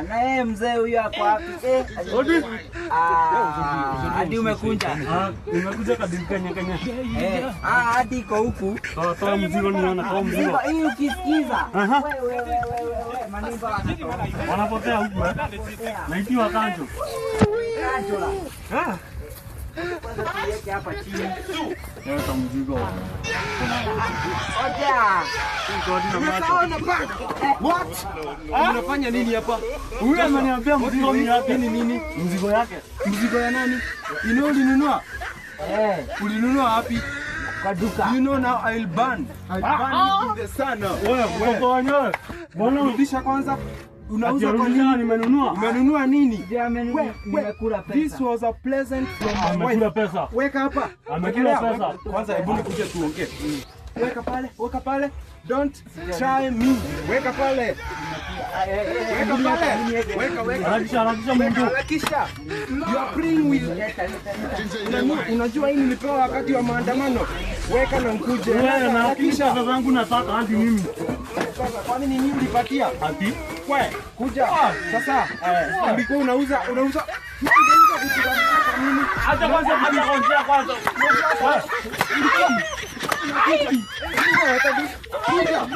Na mzee huyu ako wapi? Hadi umekunja. Nimekuja kadiri Kenya. Hadi iko huku. Toa mzigo niona, toa mzigo. Hii ukisikiza. Wewe. Manimba wanapotea huku naitiwa kanjo. Kanjo la. Kwanza tuweke hapa chini. Toa mzigo. What? Unafanya nini hapa? Huyu ameniambia mzigo ni wapi ni nini? Mzigo yake. Mzigo ya nani? Ulinunua? Ulinunua wapi? Kwa duka. You know now I'll ban you in the sun. Wewe kwa wenyewe. Mbona Rudisha kwanza. Unauza kwa nini? Nimenunua. Umenunua nini? Nimekula pesa. This was a pleasant from my Amekula pesa. Weka hapa. Amekula pesa. Kwanza hebu nikuje tuongee. Weka pale. Don't try me. Weka pale. Harakisha mundu. Harakisha. You are playing with. Unajua hii nilipewa wakati wa maandamano. Weka na nkuje. Wewe na hakisha pesa zangu nataka hadi mimi. Kwani ni nini ulipatia? Ati? Wewe kuja. Sasa ulikuwa unauza Acha kwanza kwanza. Kuja.